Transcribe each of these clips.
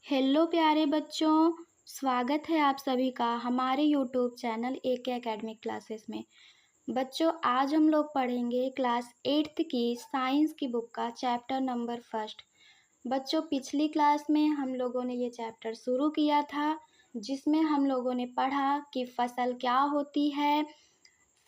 Hello प्यारे बच्चों, स्वागत है आप सभी का हमारे YouTube channel AK academic classes में। बच्चों, आज हम लोग पढ़ेंगे क्लास 8th की साइंस की बुक का चैप्टर नंबर 1। बच्चों, पिछली क्लास में हम लोगों ने ये चैप्टर शुरू किया था, जिसमें हम लोगों ने पढ़ा कि फसल क्या होती है,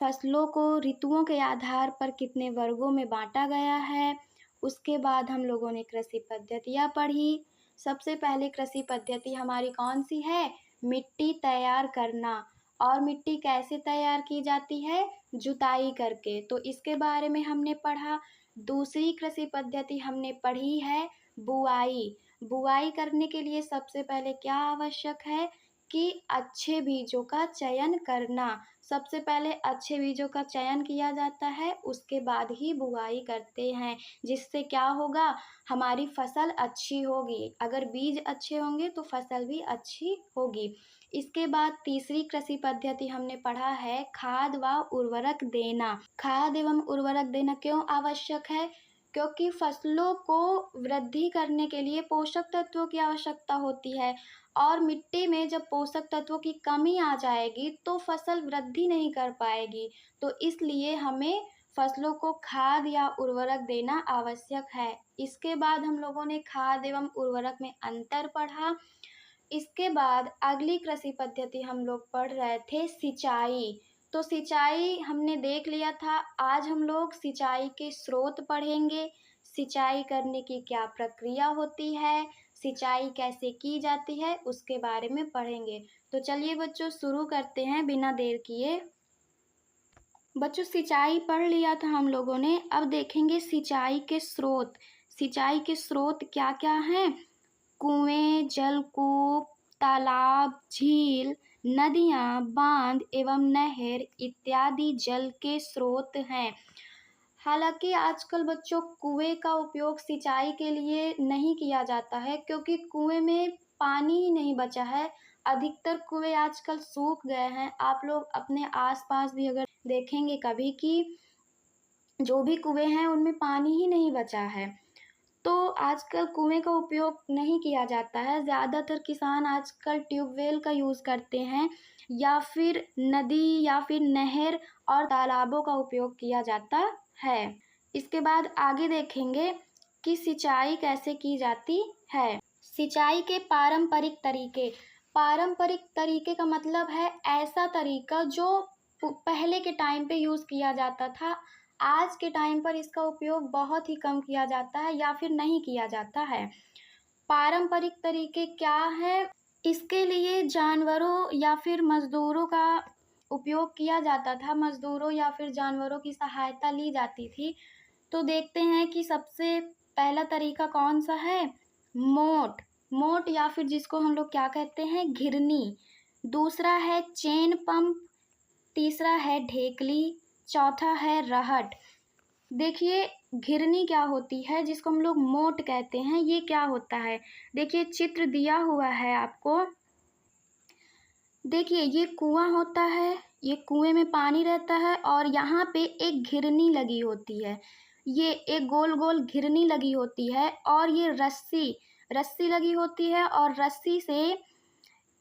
फसलों को ऋतुओं के आधार पर कितने वर्गों में बांटा गया है। उसके बाद हम लोगों ने कृषि पद्धतियाँ पढ़ी। सबसे पहले कृषि पद्धति हमारी कौन सी है? मिट्टी तैयार करना। और मिट्टी कैसे तैयार की जाती है? जुताई करके। तो इसके बारे में हमने पढ़ा। दूसरी कृषि पद्धति हमने पढ़ी है बुआई। बुआई करने के लिए सबसे पहले क्या आवश्यक है कि अच्छे बीजों का चयन करना। सबसे पहले अच्छे बीजों का चयन किया जाता है, उसके बाद ही बुआई करते हैं, जिससे क्या होगा, हमारी फसल अच्छी होगी। अगर बीज अच्छे होंगे तो फसल भी अच्छी होगी। इसके बाद तीसरी कृषि पद्धति हमने पढ़ा है खाद व उर्वरक देना। खाद एवं उर्वरक देना क्यों आवश्यक है? क्योंकि फसलों को वृद्धि करने के लिए पोषक तत्वों की आवश्यकता होती है, और मिट्टी में जब पोषक तत्वों की कमी आ जाएगी तो फसल वृद्धि नहीं कर पाएगी। तो इसलिए हमें फसलों को खाद या उर्वरक देना आवश्यक है। इसके बाद हम लोगों ने खाद एवं उर्वरक में अंतर पढ़ा। इसके बाद अगली कृषि पद्धति हम लोग पढ़ रहे थे सिंचाई। तो सिंचाई हमने देख लिया था। आज हम लोग सिंचाई के स्रोत पढ़ेंगे, सिंचाई करने की क्या प्रक्रिया होती है, सिंचाई कैसे की जाती है, उसके बारे में पढ़ेंगे। तो चलिए बच्चों, शुरू करते हैं बिना देर किए। बच्चों, सिंचाई पढ़ लिया था हम लोगों ने। अब देखेंगे सिंचाई के स्रोत। सिंचाई के स्रोत क्या क्या हैं? कुएं, जलकूप, तालाब, झील, नदियाँ, बांध एवं नहर इत्यादि जल के स्रोत हैं। हालांकि आजकल बच्चों कुएं का उपयोग सिंचाई के लिए नहीं किया जाता है, क्योंकि कुएं में पानी ही नहीं बचा है। अधिकतर कुएं आजकल सूख गए हैं। आप लोग अपने आसपास भी अगर देखेंगे कभी कि जो भी कुएं हैं उनमें पानी ही नहीं बचा है। तो आजकल कुएं का उपयोग नहीं किया जाता है। ज़्यादातर किसान आजकल ट्यूबवेल का यूज़ करते हैं, या फिर नदी या फिर नहर और तालाबों का उपयोग किया जाता है। इसके बाद आगे देखेंगे कि सिंचाई कैसे की जाती है। सिंचाई के पारंपरिक तरीके। पारंपरिक तरीके का मतलब है ऐसा तरीका जो पहले के टाइम पे यूज़ किया जाता था। आज के टाइम पर इसका उपयोग बहुत ही कम किया जाता है या फिर नहीं किया जाता है। पारंपरिक तरीके क्या है? इसके लिए जानवरों या फिर मज़दूरों का उपयोग किया जाता था। मज़दूरों या फिर जानवरों की सहायता ली जाती थी। तो देखते हैं कि सबसे पहला तरीका कौन सा है? मोट। मोट या फिर जिसको हम लोग क्या कहते हैं? घिरनी। दूसरा है चेन पंप। तीसरा है ढेकली। चौथा है रहट। देखिए, घिरनी क्या होती है, जिसको हम लोग मोट कहते हैं, ये क्या होता है? देखिए, चित्र दिया हुआ है आपको। देखिए, ये कुआं होता है, ये कुएं में पानी रहता है और यहाँ पे एक घिरनी लगी होती है। ये एक गोल गोल घिरनी लगी होती है, और ये रस्सी रस्सी लगी होती है, और रस्सी से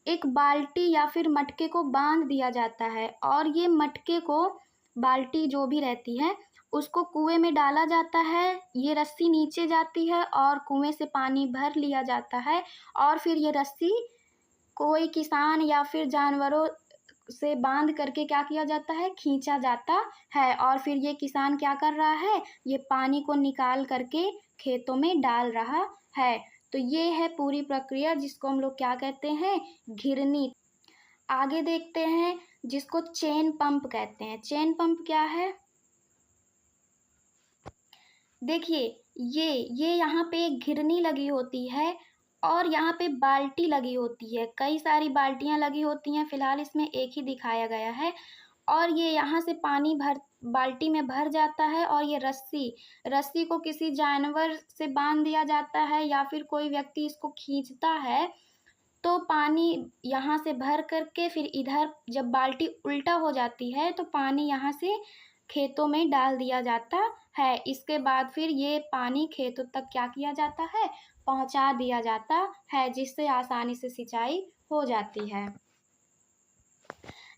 एक बाल्टी या फिर मटके को बांध दिया जाता है, और ये मटके को, बाल्टी जो भी रहती है, उसको कुएं में डाला जाता है। ये रस्सी नीचे जाती है और कुएं से पानी भर लिया जाता है, और फिर ये रस्सी कोई किसान या फिर जानवरों से बांध करके क्या किया जाता है? खींचा जाता है। और फिर ये किसान क्या कर रहा है? ये पानी को निकाल करके खेतों में डाल रहा है। तो ये है पूरी प्रक्रिया, जिसको हम लोग क्या कहते हैं? घिरनी। आगे देखते हैं, जिसको चेन पंप कहते हैं। चेन पंप क्या है? देखिए, ये यहाँ पे एक घिरनी लगी होती है, और यहाँ पे बाल्टी लगी होती है। कई सारी बाल्टियाँ लगी होती हैं, फिलहाल इसमें एक ही दिखाया गया है। और ये यहाँ से पानी बाल्टी में भर जाता है, और ये रस्सी को किसी जानवर से बांध दिया जाता है, या फिर कोई व्यक्ति इसको खींचता है। तो पानी यहाँ से भर करके फिर इधर जब बाल्टी उल्टा हो जाती है तो पानी यहाँ से खेतों में डाल दिया जाता है। इसके बाद फिर ये पानी खेतों तक क्या किया जाता है? पहुंचा दिया जाता है, जिससे आसानी से सिंचाई हो जाती है।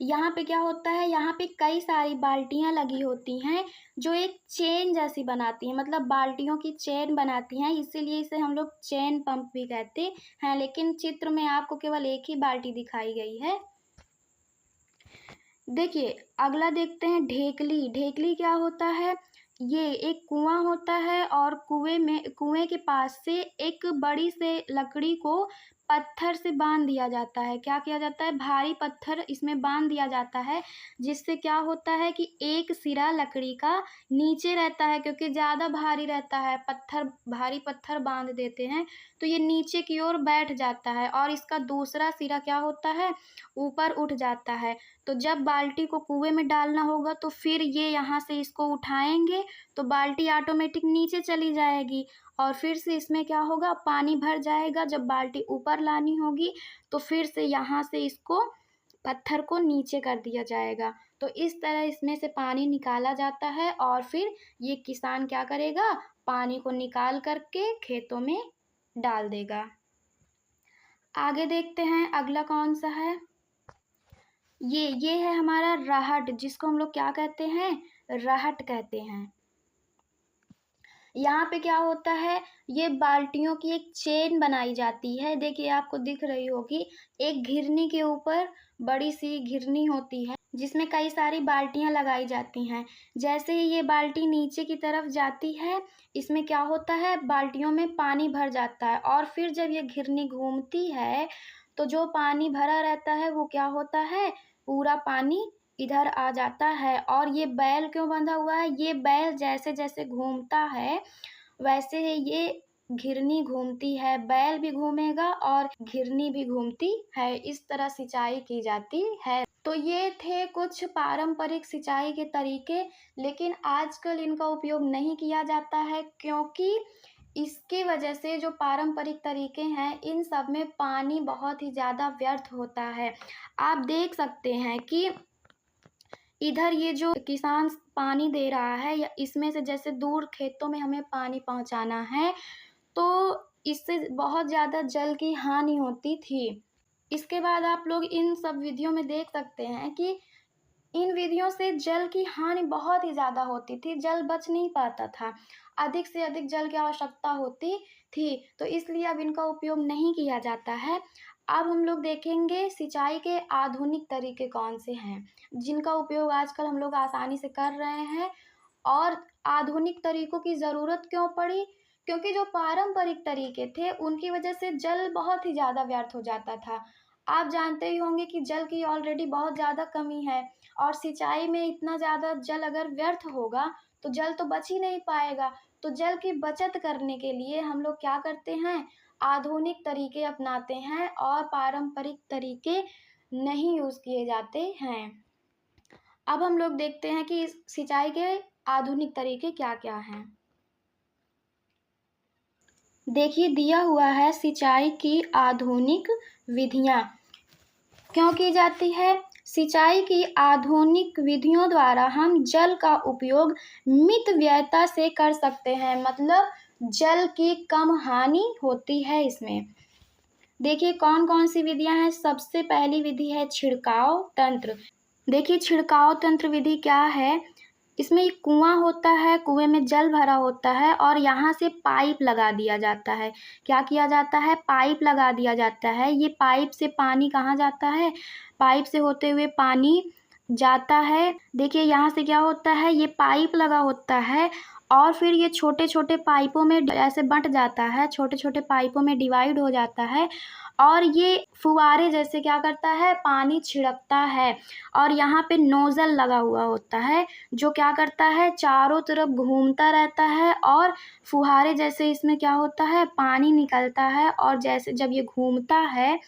यहाँ पे क्या होता है, यहाँ पे कई सारी बाल्टियाँ लगी होती हैं जो एक चेन जैसी बनाती हैं, मतलब बाल्टियों की चेन बनाती हैं, इसीलिए इसे हम लोग चेन पंप भी कहते हैं। लेकिन चित्र में आपको केवल एक ही बाल्टी दिखाई गई है। देखिए अगला देखते हैं ढेकली। ढेकली क्या होता है, ये एक कुआं होता है और कुएं के पास से एक बड़ी से लकड़ी को पत्थर से बांध दिया जाता है। क्या किया जाता है, भारी पत्थर इसमें बांध दिया जाता है, जिससे क्या होता है कि एक सिरा लकड़ी का नीचे रहता है, क्योंकि ज़्यादा भारी रहता है, भारी पत्थर बांध देते हैं तो ये नीचे की ओर बैठ जाता है, और इसका दूसरा सिरा क्या होता है, ऊपर उठ जाता है। तो जब बाल्टी को कुएं में डालना होगा तो फिर ये यहाँ से इसको उठाएंगे तो बाल्टी ऑटोमेटिक नीचे चली जाएगी, और फिर से इसमें क्या होगा, पानी भर जाएगा। जब बाल्टी ऊपर लानी होगी तो फिर से यहाँ से इसको पत्थर को नीचे कर दिया जाएगा। तो इस तरह इसमें से पानी निकाला जाता है, और फिर ये किसान क्या करेगा, पानी को निकाल करके खेतों में डाल देगा। आगे देखते हैं अगला कौन सा है, ये है हमारा राहट, जिसको हम लोग क्या कहते हैं, राहट कहते हैं। यहाँ पे क्या होता है, ये बाल्टियों की एक चेन बनाई जाती है। देखिए आपको दिख रही होगी, एक घिरनी के ऊपर बड़ी सी घिरनी होती है जिसमें कई सारी बाल्टियाँ लगाई जाती हैं। जैसे ही ये बाल्टी नीचे की तरफ जाती है, इसमें क्या होता है, बाल्टियों में पानी भर जाता है, और फिर जब ये घिरनी घूमती है तो जो पानी भरा रहता है वो क्या होता है, पूरा पानी इधर आ जाता है। और ये बैल क्यों बंधा हुआ है, ये बैल जैसे जैसे घूमता है वैसे ही ये घिरनी घूमती है, बैल भी घूमेगा और घिरनी भी घूमती है। इस तरह सिंचाई की जाती है। तो ये थे कुछ पारंपरिक सिंचाई के तरीके, लेकिन आजकल इनका उपयोग नहीं किया जाता है, क्योंकि इसकी वजह से जो पारंपरिक तरीके हैं इन सब में पानी बहुत ही ज़्यादा व्यर्थ होता है। आप देख सकते हैं कि इधर ये जो किसान पानी दे रहा है, या इसमें से जैसे दूर खेतों में हमें पानी पहुंचाना है तो इससे बहुत ज़्यादा जल की हानि होती थी। इसके बाद आप लोग इन सब विधियों में देख सकते हैं कि इन विधियों से जल की हानि बहुत ही ज़्यादा होती थी, जल बच नहीं पाता था, अधिक से अधिक जल की आवश्यकता होती थी, तो इसलिए अब इनका उपयोग नहीं किया जाता है। अब हम लोग देखेंगे सिंचाई के आधुनिक तरीके कौन से हैं जिनका उपयोग आजकल हम लोग आसानी से कर रहे हैं। और आधुनिक तरीकों की ज़रूरत क्यों पड़ी, क्योंकि जो पारंपरिक तरीके थे उनकी वजह से जल बहुत ही ज़्यादा व्यर्थ हो जाता था। आप जानते ही होंगे कि जल की ऑलरेडी बहुत ज़्यादा कमी है, और सिंचाई में इतना ज़्यादा जल अगर व्यर्थ होगा तो जल तो बच ही नहीं पाएगा। तो जल की बचत करने के लिए हम लोग क्या करते हैं, आधुनिक तरीके अपनाते हैं और पारंपरिक तरीके नहीं यूज़ किए जाते हैं। अब हम लोग देखते हैं कि इस सिंचाई के आधुनिक तरीके क्या क्या हैं। देखिए दिया हुआ है सिंचाई की आधुनिक विधियाँ क्यों की जाती है। सिंचाई की आधुनिक विधियों द्वारा हम जल का उपयोग मितव्ययता से कर सकते हैं, मतलब जल की कम हानि होती है इसमें। देखिए कौन कौन सी विधियां हैं। सबसे पहली विधि है छिड़काव तंत्र। देखिए छिड़काव तंत्र विधि क्या है, इसमें एक कुआं होता है, कुएं में जल भरा होता है और यहाँ से पाइप लगा दिया जाता है। क्या किया जाता है, पाइप लगा दिया जाता है। ये पाइप से पानी कहाँ जाता है, पाइप से होते हुए पानी जाता है। देखिए यहाँ से क्या होता है, ये पाइप लगा होता है और फिर ये छोटे छोटे पाइपों में ऐसे बंट जाता है, छोटे छोटे पाइपों में डिवाइड हो जाता है और ये फुवारे जैसे क्या करता है, पानी छिड़कता है। और यहाँ पे नोज़ल लगा हुआ होता है जो क्या करता है, चारों तरफ घूमता रहता है और फुहारे जैसे इसमें क्या होता है, पानी निकलता है। और जैसे जब ये घूमता है,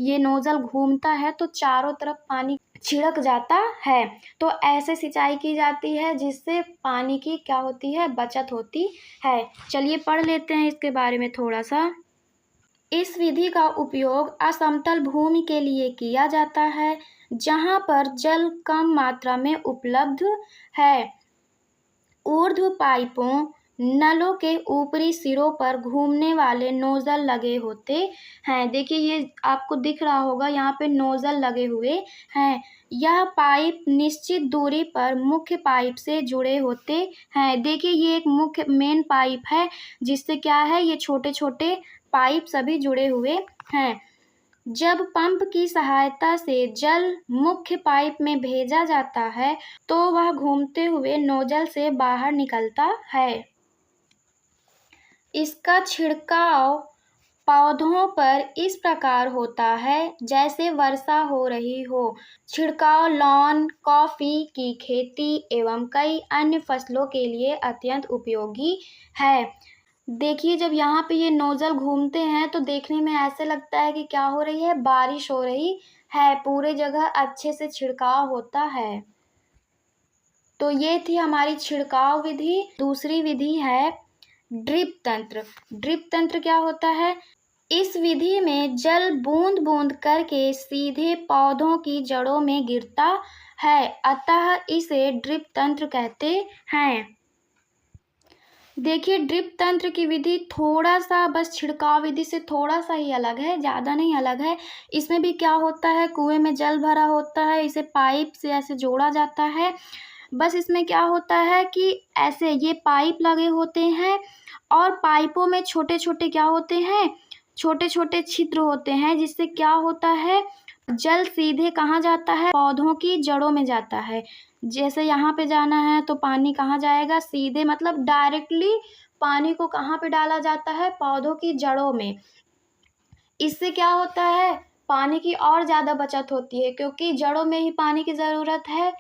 ये नोज़ल घूमता है तो चारों तरफ पानी छिड़क जाता है। तो ऐसे सिंचाई की जाती है जिससे पानी की क्या होती है, बचत होती है। चलिए पढ़ लेते हैं इसके बारे में थोड़ा सा। इस विधि का उपयोग असमतल भूमि के लिए किया जाता है जहाँ पर जल कम मात्रा में उपलब्ध है। ऊर्ध्व पाइपों नलों के ऊपरी सिरों पर घूमने वाले नोजल लगे होते हैं। देखिए ये आपको दिख रहा होगा, यहाँ पे नोजल लगे हुए हैं। यह पाइप निश्चित दूरी पर मुख्य पाइप से जुड़े होते हैं। देखिए ये एक मुख्य मेन पाइप है, जिससे क्या है, ये छोटे छोटे पाइप सभी जुड़े हुए हैं। जब पंप की सहायता से जल मुख्य पाइप में भेजा जाता है तो वह घूमते हुए नोजल से बाहर निकलता है। इसका छिड़काव पौधों पर इस प्रकार होता है जैसे वर्षा हो रही हो। छिड़काव लॉन, कॉफ़ी की खेती एवं कई अन्य फसलों के लिए अत्यंत उपयोगी है। देखिए जब यहाँ पे ये नोजल घूमते हैं तो देखने में ऐसे लगता है कि क्या हो रही है, बारिश हो रही है, पूरे जगह अच्छे से छिड़काव होता है। तो ये थी हमारी छिड़काव विधि। दूसरी विधि है ड्रिप तंत्र। ड्रिप तंत्र क्या होता है? इस विधि में जल बूंद बूंद करके सीधे पौधों की जड़ों में गिरता है, अतः इसे ड्रिप तंत्र कहते हैं। देखिए ड्रिप तंत्र की विधि थोड़ा सा बस छिड़काव विधि से थोड़ा सा ही अलग है, ज़्यादा नहीं अलग है। इसमें भी क्या होता है, कुएं में जल भरा होता है, इसे पाइप से ऐसे जोड़ा जाता है। बस इसमें क्या होता है कि ऐसे ये पाइप लगे होते हैं और पाइपों में छोटे छोटे क्या होते हैं, छोटे छोटे छिद्र होते हैं, जिससे क्या होता है, जल सीधे कहाँ जाता है, पौधों की जड़ों में जाता है। जैसे यहाँ पे जाना है तो पानी कहाँ जाएगा, सीधे मतलब डायरेक्टली पानी को कहाँ पे डाला जाता है, पौधों की जड़ों में। इससे क्या होता है, पानी की और ज़्यादा बचत होती है, क्योंकि जड़ों में ही पानी की ज़रूरत है,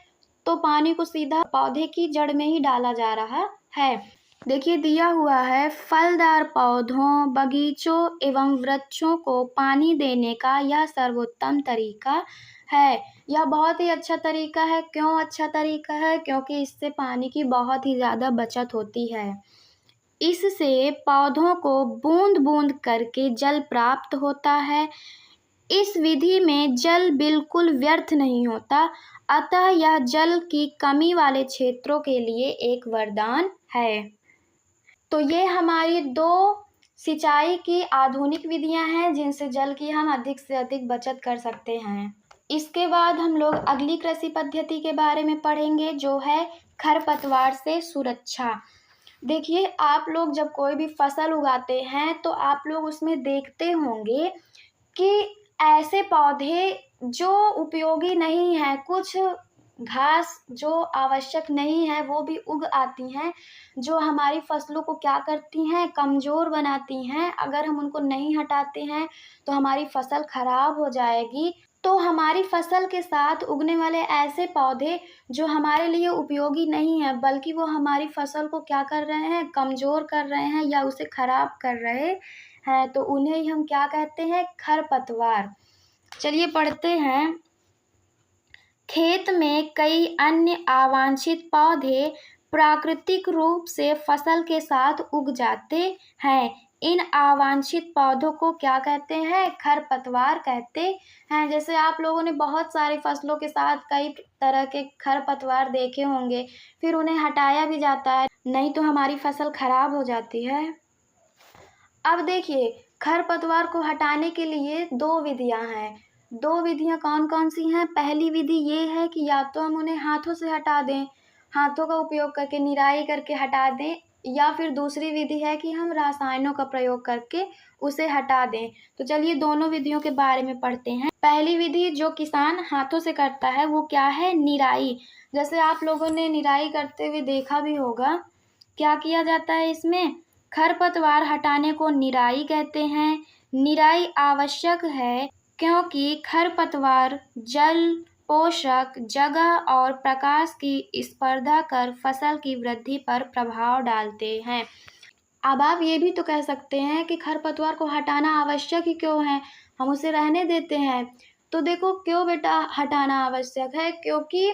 तो पानी को सीधा पौधे की जड़ में ही डाला जा रहा है। देखिए दिया हुआ है, फलदार पौधों, बगीचों एवं वृक्षों को पानी देने का यह सर्वोत्तम तरीका है। यह बहुत ही अच्छा तरीका है। क्यों अच्छा तरीका है? क्योंकि इससे पानी की बहुत ही ज़्यादा बचत होती है। इससे पौधों को बूंद बूंद करके जल प्राप्त होता है। इस विधि में जल बिल्कुल व्यर्थ नहीं होता, अतः यह जल की कमी वाले क्षेत्रों के लिए एक वरदान है। तो ये हमारी दो सिंचाई की आधुनिक विधियां हैं, जिनसे जल की हम अधिक से अधिक बचत कर सकते हैं। इसके बाद हम लोग अगली कृषि पद्धति के बारे में पढ़ेंगे, जो है खरपतवार से सुरक्षा। देखिए आप लोग जब कोई भी फसल उगाते हैं तो आप लोग उसमें देखते होंगे कि ऐसे पौधे जो उपयोगी नहीं हैं, कुछ घास जो आवश्यक नहीं है वो भी उग आती हैं, जो हमारी फसलों को क्या करती हैं, कमज़ोर बनाती हैं। अगर हम उनको नहीं हटाते हैं तो हमारी फसल खराब हो जाएगी। तो हमारी फसल के साथ उगने वाले ऐसे पौधे जो हमारे लिए उपयोगी नहीं है, बल्कि वो हमारी फसल को क्या कर रहे हैं, कमज़ोर कर रहे हैं या उसे खराब कर रहे हैं, तो उन्हें ही हम क्या कहते हैं, खरपतवार। चलिए पढ़ते हैं। खेत में कई अन्य अवांछित पौधे प्राकृतिक रूप से फसल के साथ उग जाते हैं। इन अवांछित पौधों को क्या कहते हैं, खरपतवार कहते हैं। जैसे आप लोगों ने बहुत सारी फसलों के साथ कई तरह के खरपतवार देखे होंगे, फिर उन्हें हटाया भी जाता है, नहीं तो हमारी फसल खराब हो जाती है। अब देखिए खरपतवार को हटाने के लिए दो विधियां हैं। दो विधियां कौन कौन सी हैं? पहली विधि ये है कि या तो हम उन्हें हाथों से हटा दें, हाथों का उपयोग करके निराई करके हटा दें, या फिर दूसरी विधि है कि हम रसायनों का प्रयोग करके उसे हटा दें। तो चलिए दोनों विधियों के बारे में पढ़ते हैं। पहली विधि जो किसान हाथों से करता है वो क्या है, निराई। जैसे आप लोगों ने निराई करते हुए देखा भी होगा, क्या किया जाता है इसमें, खरपतवार हटाने को निराई कहते हैं। निराई आवश्यक है क्योंकि खरपतवार जल, पोषक, जगह और प्रकाश की स्पर्धा कर फसल की वृद्धि पर प्रभाव डालते हैं। अब आप ये भी तो कह सकते हैं कि खरपतवार को हटाना आवश्यक ही क्यों है, हम उसे रहने देते हैं। तो देखो क्यों बेटा हटाना आवश्यक है, क्योंकि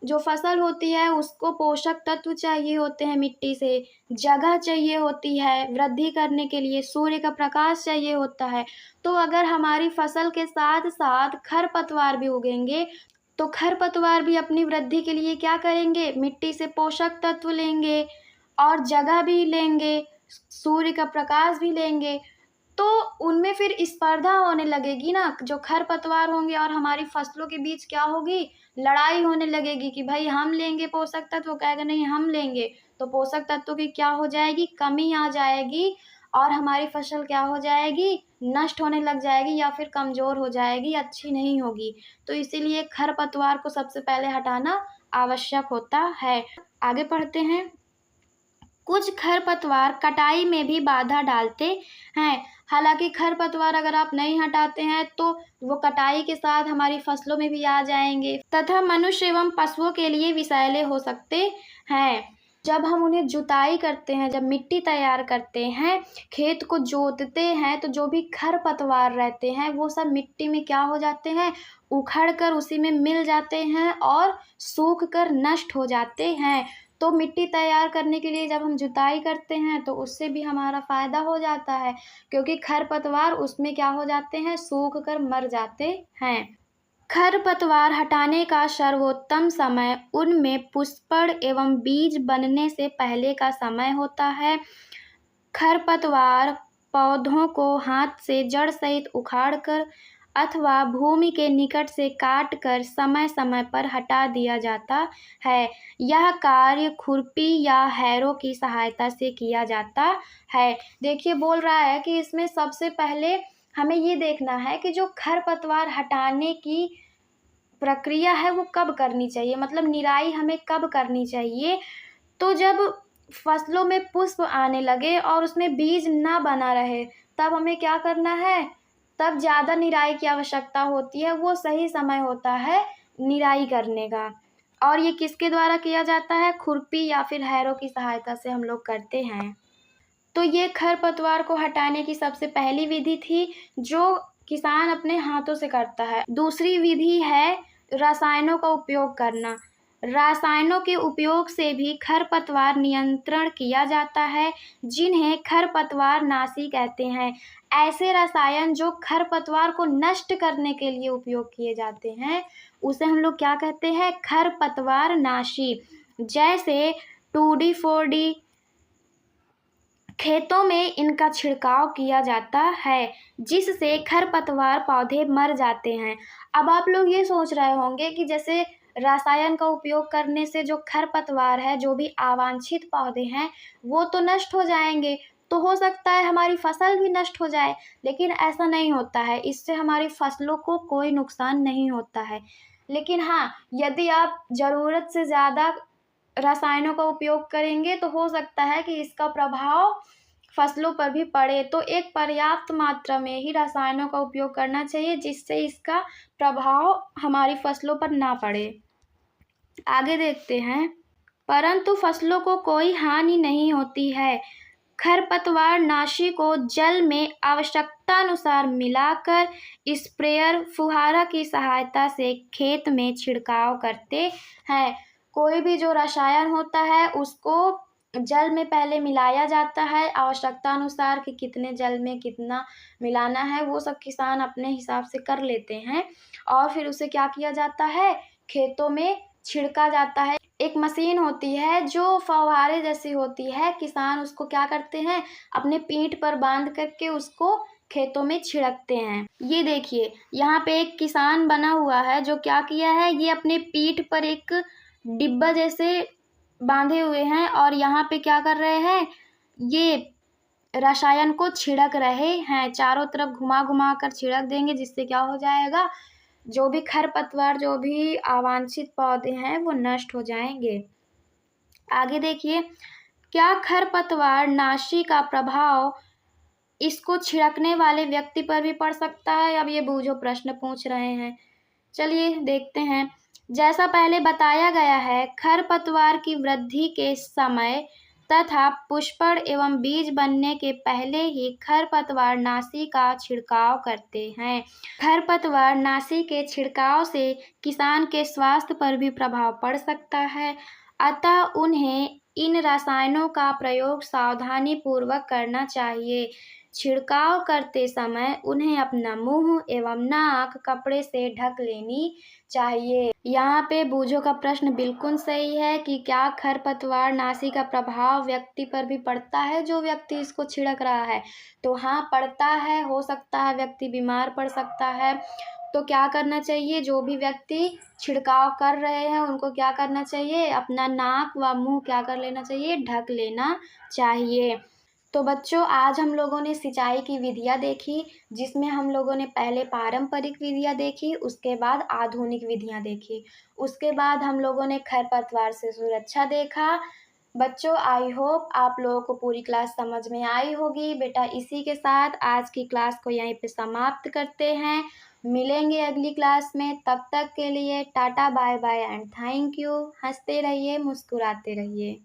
जो फसल होती है उसको पोषक तत्व चाहिए होते हैं, मिट्टी से जगह चाहिए होती है वृद्धि करने के लिए, सूर्य का प्रकाश चाहिए होता है। तो अगर हमारी फसल के साथ साथ खरपतवार भी उगेंगे तो खरपतवार भी अपनी वृद्धि के लिए क्या करेंगे, मिट्टी से पोषक तत्व लेंगे, और जगह भी लेंगे, सूर्य का प्रकाश भी लेंगे, तो उनमें फिर स्पर्धा होने लगेगी ना। जो खरपतवार होंगे और हमारी फसलों के बीच क्या होगी, लड़ाई होने लगेगी कि भाई हम लेंगे पोषक तत्व, वो कहेगा नहीं हम लेंगे। तो पोषक तत्वों की क्या हो जाएगी, कमी आ जाएगी और हमारी फसल क्या हो जाएगी, नष्ट होने लग जाएगी या फिर कमज़ोर हो जाएगी, अच्छी नहीं होगी। तो इसीलिए खरपतवार को सबसे पहले हटाना आवश्यक होता है। आगे पढ़ते हैं। कुछ खरपतवार कटाई में भी बाधा डालते हैं। हालांकि खरपतवार अगर आप नहीं हटाते हैं तो वो कटाई के साथ हमारी फसलों में भी आ जाएंगे तथा मनुष्य एवं पशुओं के लिए विषैले हो सकते हैं। जब हम उन्हें जुताई करते हैं, जब मिट्टी तैयार करते हैं, खेत को जोतते हैं, तो जो भी खरपतवार रहते हैं वो सब मिट्टी में क्या हो जाते हैं, उखड़ कर उसी में मिल जाते हैं और सूख कर नष्ट हो जाते हैं। तो मिट्टी तैयार करने के लिए जब हम जुताई करते हैं तो उससे भी हमारा फ़ायदा हो जाता है, क्योंकि खरपतवार उसमें क्या हो जाते हैं, सूख कर मर जाते हैं। खरपतवार हटाने का सर्वोत्तम समय उनमें पुष्पण एवं बीज बनने से पहले का समय होता है। खरपतवार पौधों को हाथ से जड़ सहित उखाड़कर अथवा भूमि के निकट से काटकर समय समय पर हटा दिया जाता है। यह कार्य खुरपी या हैरो की सहायता से किया जाता है। देखिए बोल रहा है कि इसमें सबसे पहले हमें ये देखना है कि जो खरपतवार हटाने की प्रक्रिया है वो कब करनी चाहिए, मतलब निराई हमें कब करनी चाहिए। तो जब फसलों में पुष्प आने लगे और उसमें बीज ना बना रहे, तब हमें क्या करना है, तब ज़्यादा निराई की आवश्यकता होती है। वो सही समय होता है निराई करने का। और ये किसके द्वारा किया जाता है, खुरपी या फिर हैरो की सहायता से हम लोग करते हैं। तो ये खरपतवार को हटाने की सबसे पहली विधि थी जो किसान अपने हाथों से करता है। दूसरी विधि है रसायनों का उपयोग करना। रसायनों के उपयोग से भी खरपतवार नियंत्रण किया जाता है, जिन्हें खरपतवार नाशी कहते हैं। ऐसे रसायन जो खरपतवार को नष्ट करने के लिए उपयोग किए जाते हैं उसे हम लोग क्या कहते हैं, खरपतवार नाशी। जैसे 2,4-D, खेतों में इनका छिड़काव किया जाता है जिससे खरपतवार पौधे मर जाते हैं। अब आप लोग ये सोच रहे होंगे कि जैसे रसायन का उपयोग करने से जो खरपतवार है, जो भी अवांछित पौधे हैं वो तो नष्ट हो जाएंगे, तो हो सकता है हमारी फसल भी नष्ट हो जाए। लेकिन ऐसा नहीं होता है, इससे हमारी फसलों को कोई नुकसान नहीं होता है। लेकिन हाँ, यदि आप ज़रूरत से ज़्यादा रसायनों का उपयोग करेंगे तो हो सकता है कि इसका प्रभाव फसलों पर भी पड़े। तो एक पर्याप्त मात्रा में ही रसायनों का उपयोग करना चाहिए जिससे इसका प्रभाव हमारी फसलों पर ना पड़े। आगे देखते हैं। परंतु फसलों को कोई हानि नहीं होती है। खरपतवार नाशी को जल में आवश्यकतानुसार मिलाकर स्प्रेयर फुहारा की सहायता से खेत में छिड़काव करते हैं। कोई भी जो रसायन होता है उसको जल में पहले मिलाया जाता है, आवश्यकता अनुसार कि कितने जल में कितना मिलाना है वो सब किसान अपने हिसाब से कर लेते हैं। और फिर उसे क्या किया जाता है, खेतों में छिड़का जाता है। एक मशीन होती है जो फव्वारे जैसी होती है, किसान उसको क्या करते हैं, अपने पीठ पर बांध करके उसको खेतों में छिड़कते हैं। ये देखिए यहाँ पे एक किसान बना हुआ है जो क्या किया है, ये अपने पीठ पर एक डिब्बा जैसे बांधे हुए हैं और यहाँ पे क्या कर रहे हैं, ये रसायन को छिड़क रहे हैं। चारों तरफ घुमा घुमा कर छिड़क देंगे जिससे क्या हो जाएगा, जो भी खरपतवार, जो भी अवांछित पौधे हैं वो नष्ट हो जाएंगे। आगे देखिए, क्या खरपतवार नाशी का प्रभाव इसको छिड़कने वाले व्यक्ति पर भी पड़ सकता है? अब ये बूझो प्रश्न पूछ रहे हैं। चलिए देखते हैं। जैसा पहले बताया गया है, खरपतवार की वृद्धि के समय तथा पुष्पण एवं बीज बनने के पहले ही खरपतवार नाशी का छिड़काव करते हैं। खरपतवार नाशी के छिड़काव से किसान के स्वास्थ्य पर भी प्रभाव पड़ सकता है, अतः उन्हें इन रसायनों का प्रयोग सावधानी पूर्वक करना चाहिए। छिड़काव करते समय उन्हें अपना मुंह एवं नाक कपड़े से ढक लेनी चाहिए। यहाँ पे बूझो का प्रश्न बिल्कुल सही है कि क्या खरपतवार नाशी का प्रभाव व्यक्ति पर भी पड़ता है जो व्यक्ति इसको छिड़क रहा है? तो हाँ, पड़ता है। हो सकता है व्यक्ति बीमार पड़ सकता है। तो क्या करना चाहिए? जो भी व्यक्ति छिड़काव कर रहे हैं उनको क्या करना चाहिए? अपना नाक व मुंह क्या कर लेना चाहिए? ढक लेना चाहिए। तो बच्चों, आज हम लोगों ने सिंचाई की विधियाँ देखी, जिसमें हम लोगों ने पहले पारंपरिक विधियाँ देखी, उसके बाद आधुनिक विधियाँ देखी, उसके बाद हम लोगों ने खरपतवार से सुरक्षा देखा। बच्चों, आई होप आप लोगों को पूरी क्लास समझ में आई होगी। बेटा, इसी के साथ आज की क्लास को यहीं पे समाप्त करते हैं। मिलेंगे अगली क्लास में, तब तक के लिए tata bye bye and thank you. हंसते रहिए, मुस्कुराते रहिए।